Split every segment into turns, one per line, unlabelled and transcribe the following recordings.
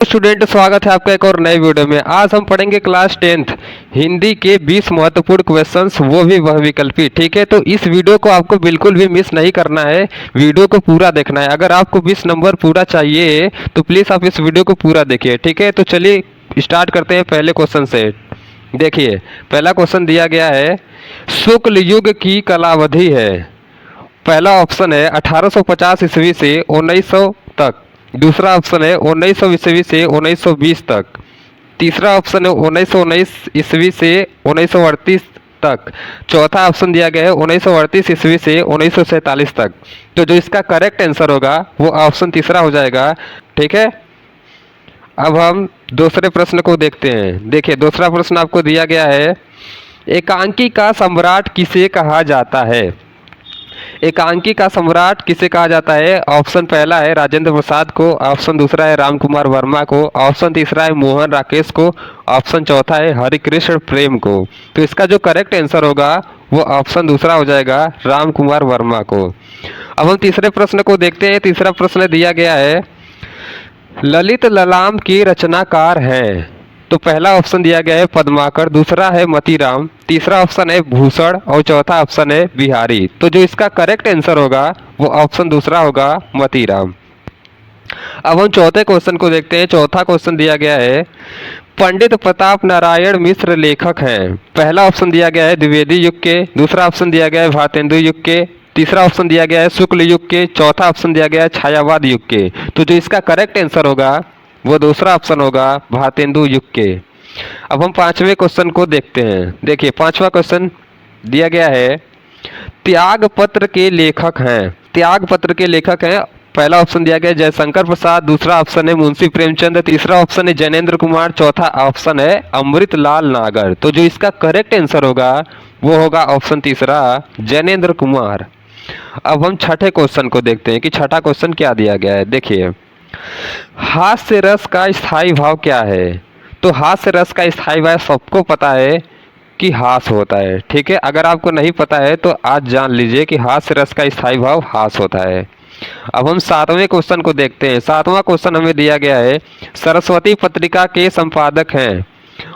Student, स्वागत है आपका एक और नए वीडियो में। आज हम पढ़ेंगे क्लास 10th हिंदी के 20 महत्वपूर्ण क्वेश्चंस, वो भी बहुविकल्पी। ठीक है, तो इस वीडियो को आपको बिल्कुल भी मिस नहीं करना है, वीडियो को पूरा देखना है। अगर आपको 20 नंबर पूरा चाहिए तो प्लीज़ आप इस वीडियो को पूरा देखिए। ठीक है, तो चलिए स्टार्ट करते हैं पहले क्वेश्चन से। देखिए, पहला क्वेश्चन दिया गया है, शुक्ल युग की कालावधि है। पहला ऑप्शन है 1850 ईस्वी से 1900 तक। दूसरा ऑप्शन है 1900 ईस्वी से 1920 तक। तीसरा ऑप्शन है 1919 ईस्वी से 1938 तक। चौथा ऑप्शन दिया गया है 1938 ईस्वी से 1947 तक। तो जो इसका करेक्ट आंसर होगा वो ऑप्शन तीसरा हो जाएगा। ठीक है, अब हम दूसरे प्रश्न को देखते हैं। देखिए, दूसरा प्रश्न आपको दिया गया है, एकांकी का सम्राट किसे कहा जाता है। एकांकी का सम्राट किसे कहा जाता है। ऑप्शन पहला है राजेंद्र प्रसाद को, ऑप्शन दूसरा है राम कुमार वर्मा को, ऑप्शन तीसरा है मोहन राकेश को, ऑप्शन चौथा है हरिकृष्ण प्रेम को। तो इसका जो करेक्ट आंसर होगा वो ऑप्शन दूसरा हो जाएगा, राम कुमार वर्मा को। अब हम तीसरे प्रश्न को देखते हैं। तीसरा प्रश्न दिया गया है, ललित ललाम के रचनाकार हैं। तो पहला ऑप्शन दिया गया है पद्माकर, दूसरा है मतीराम, तीसरा ऑप्शन है भूषण और चौथा ऑप्शन है बिहारी। तो जो इसका करेक्ट आंसर होगा वो ऑप्शन दूसरा होगा, मतीराम। अब हम चौथे क्वेश्चन को देखते हैं। चौथा क्वेश्चन दिया गया है, पंडित प्रताप नारायण मिश्र लेखक हैं। पहला ऑप्शन दिया गया है द्विवेदी युग के, दूसरा ऑप्शन दिया गया है भारतेंदु युग के, तीसरा ऑप्शन दिया गया है शुक्ल युग के, चौथा ऑप्शन दिया गया है छायावाद युग के। तो जो इसका करेक्ट आंसर होगा वो दूसरा ऑप्शन होगा, भारतेंदु युग के। अब हम पांचवें क्वेश्चन को देखते हैं। देखिए, पांचवा क्वेश्चन दिया गया है, त्याग पत्र के लेखक हैं। त्याग पत्र के लेखक हैं। पहला ऑप्शन दिया गया है जयशंकर प्रसाद, दूसरा ऑप्शन है मुंशी प्रेमचंद, तीसरा ऑप्शन है जैनेन्द्र कुमार, चौथा ऑप्शन है अमृतलाल नागर। तो जो इसका करेक्ट आंसर होगा वो होगा ऑप्शन तीसरा, जैनेन्द्र कुमार। अब हम छठे क्वेश्चन को देखते हैं कि छठा क्वेश्चन क्या दिया गया है। देखिए, हास्य रस का स्थायी भाव क्या है। तो हास्य रस का स्थायी भाव सबको पता है कि हास होता है। ठीक है, अगर आपको नहीं पता है तो आज जान लीजिए कि हास्य रस का स्थायी भाव हास होता है। अब हम सातवें क्वेश्चन को देखते हैं। सातवां क्वेश्चन हमें दिया गया है, सरस्वती पत्रिका के संपादक हैं।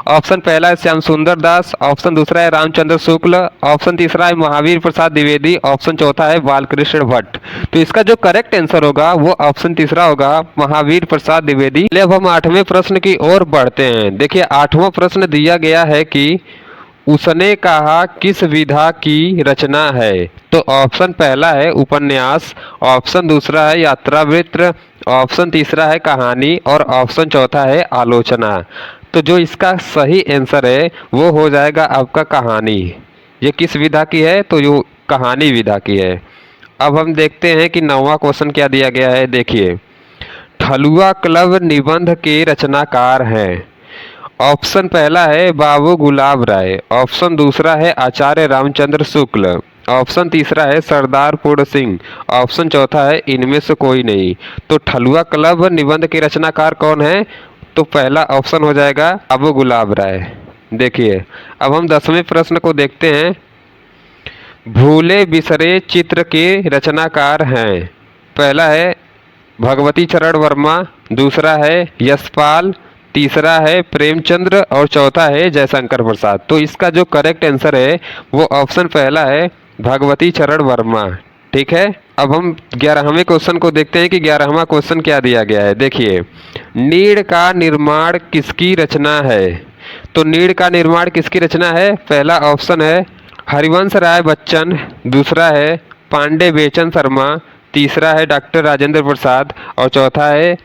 ऑप्शन पहला है श्याम सुंदर दास, ऑप्शन दूसरा है रामचंद्र शुक्ल, ऑप्शन तीसरा है महावीर प्रसाद द्विवेदी, ऑप्शन चौथा है बालकृष्ण भट्ट। तो इसका जो करेक्ट आंसर होगा वो ऑप्शन तीसरा होगा, महावीर प्रसाद द्विवेदी। अब हम आठवें प्रश्न की ओर बढ़ते हैं। देखिए, आठवां प्रश्न दिया गया है कि उसने कहा किस विधा की रचना है। तो ऑप्शन पहला है उपन्यास, ऑप्शन दूसरा है यात्रावृत्त, ऑप्शन तीसरा है कहानी और ऑप्शन चौथा है आलोचना। तो जो इसका सही आंसर है वो हो जाएगा आपका कहानी। ये किस विधा की है, तो ये कहानी विधा की है। अब हम देखते हैं कि नौवां क्वेश्चन क्या दिया गया है। देखिए, ठलुआ क्लब निबंध के रचनाकार हैं। ऑप्शन पहला है बाबू गुलाब राय, ऑप्शन दूसरा है आचार्य रामचंद्र शुक्ल, ऑप्शन तीसरा है सरदार पूर्ण सिंह, ऑप्शन चौथा है इनमें से कोई नहीं। तो ठलुआ क्लब निबंध के रचनाकार कौन है। तो पहला ऑप्शन हो जाएगा बाबू गुलाब राय। देखिए, अब हम 10वें प्रश्न को देखते हैं, भूले बिसरे चित्र के रचनाकार हैं। पहला है भगवती चरण वर्मा, दूसरा है यशपाल, तीसरा है प्रेमचंद्र और चौथा है जयशंकर प्रसाद। तो इसका जो करेक्ट आंसर है वो ऑप्शन पहला है, भगवती चरण वर्मा। ठीक है, अब हम 11वें क्वेश्चन को देखते हैं कि 11वां क्वेश्चन क्या दिया गया है। देखिए, नीड़ का निर्माण किसकी रचना है। तो नीड़ का निर्माण किसकी रचना है। पहला ऑप्शन है हरिवंश राय बच्चन, दूसरा है पांडे बेचन शर्मा, तीसरा है डॉक्टर राजेंद्र प्रसाद और चौथा है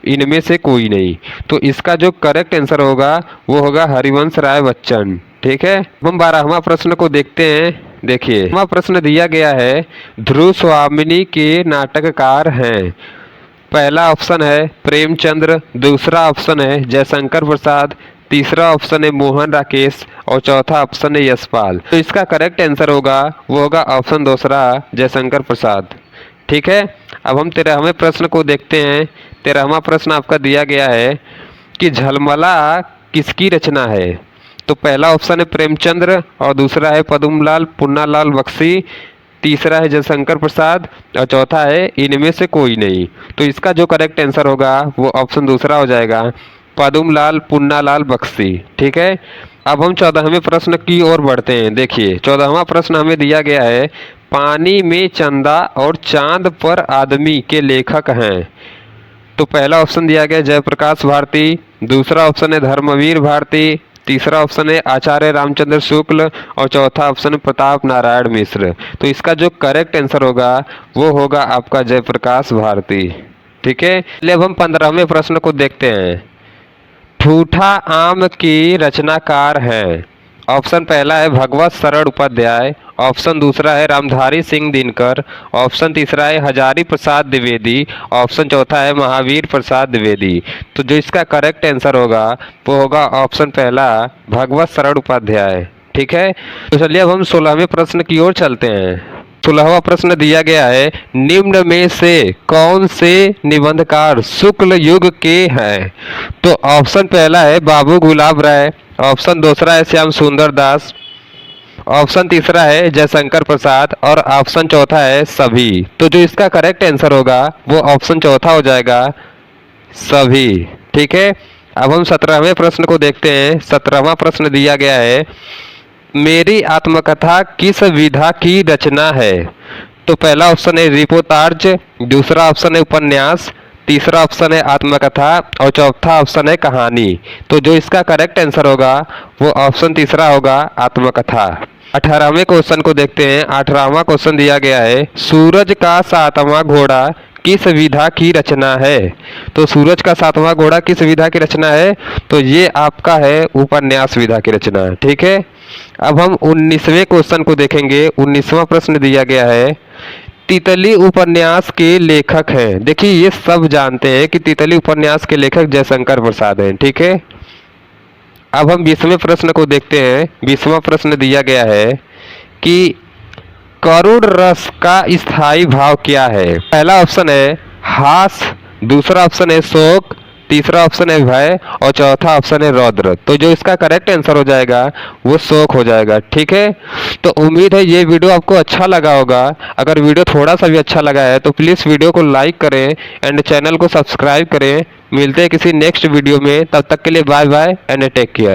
इनमें से कोई नहीं। तो इसका जो करेक्ट आंसर होगा वो होगा हरिवंश राय बच्चन। ठीक है, हम 12वां प्रश्न को देखते हैं। देखिए, 12वां प्रश्न दिया गया है, ध्रुव स्वामिनी के नाटककार हैं। पहला ऑप्शन है प्रेमचंद्र, दूसरा ऑप्शन है जयशंकर प्रसाद, तीसरा ऑप्शन है मोहन राकेश और चौथा ऑप्शन है यशपाल। तो इसका करेक्ट आंसर होगा वो होगा ऑप्शन दूसरा, जयशंकर प्रसाद। ठीक है, अब हम 13वें प्रश्न को देखते हैं। 13वां प्रश्न आपका दिया गया है कि झलमला किसकी रचना है। तो पहला ऑप्शन है प्रेमचंद्र और दूसरा है पद्मलाल पुन्नालाल बख्शी, तीसरा है जयशंकर प्रसाद और चौथा है इनमें से कोई नहीं। तो इसका जो करेक्ट आंसर होगा वो ऑप्शन दूसरा हो जाएगा, पदुमलाल पुन्नालाल बख्शी। ठीक है, अब हम 14वें प्रश्न की ओर बढ़ते हैं। देखिए 14वां प्रश्न हमें दिया गया है, पानी में चंदा और चांद पर आदमी के लेखक हैं। तो पहला ऑप्शन दिया गया जयप्रकाश भारती, दूसरा ऑप्शन है धर्मवीर भारती, तीसरा ऑप्शन है आचार्य रामचंद्र शुक्ल और चौथा ऑप्शन है प्रताप नारायण मिश्र। तो इसका जो करेक्ट आंसर होगा वो होगा आपका जयप्रकाश भारती। ठीक है, चलिए अब हम 15वें प्रश्न को देखते हैं। ठूठा आम की रचनाकार हैं। ऑप्शन पहला है भगवत शरण उपाध्याय, ऑप्शन दूसरा है रामधारी सिंह दिनकर, ऑप्शन तीसरा है हजारी प्रसाद द्विवेदी, ऑप्शन चौथा है महावीर प्रसाद द्विवेदी। तो जो इसका करेक्ट आंसर होगा वो होगा ऑप्शन पहला भगवत शरण उपाध्याय। ठीक है, तो चलिए अब हम 16वें प्रश्न की ओर चलते हैं। 16वां प्रश्न दिया गया है, निम्न में से कौन से निबंधकार शुक्ल युग के हैं। तो ऑप्शन पहला है बाबू गुलाब राय, ऑप्शन दूसरा है श्याम सुंदर दास, ऑप्शन तीसरा है जयशंकर प्रसाद और ऑप्शन चौथा है सभी। तो जो इसका करेक्ट आंसर होगा वो ऑप्शन चौथा हो जाएगा, सभी। ठीक है, अब हम 17वें प्रश्न को देखते हैं। 17वां प्रश्न दिया गया है, मेरी आत्मकथा किस विधा की रचना है। तो पहला ऑप्शन है रिपोर्टाज, दूसरा ऑप्शन है उपन्यास, तीसरा ऑप्शन है आत्मकथा और चौथा ऑप्शन है कहानी। तो जो इसका करेक्ट आंसर होगा वो ऑप्शन तीसरा होगा, आत्मकथा। 18वें क्वेश्चन को देखते हैं। 18वां क्वेश्चन दिया गया है, सूरज का सातवां घोड़ा किस विधा की रचना है। तो सूरज का सातवां घोड़ा किस विधा की रचना है, तो ये आपका है उपन्यास विधा की रचना। ठीक है, अब हम 19वें क्वेश्चन को देखेंगे। 19वां प्रश्न दिया गया है, तितली उपन्यास के लेखक हैं। देखिए ये सब जानते हैं कि तितली उपन्यास के लेखक जयशंकर प्रसाद हैं। ठीक है, अब हम 20वें प्रश्न को देखते हैं। 20वां प्रश्न दिया गया है कि करुण रस का स्थायी भाव क्या है। पहला ऑप्शन है हास, दूसरा ऑप्शन है शोक, तीसरा ऑप्शन है भय और चौथा ऑप्शन है रौद्र। तो जो इसका करेक्ट आंसर हो जाएगा वो शोक हो जाएगा। ठीक है, तो उम्मीद है ये वीडियो आपको अच्छा लगा होगा। अगर वीडियो थोड़ा सा भी अच्छा लगा है तो प्लीज़ वीडियो को लाइक करें एंड चैनल को सब्सक्राइब करें। मिलते हैं किसी नेक्स्ट वीडियो में, तब तक के लिए bye bye and take care.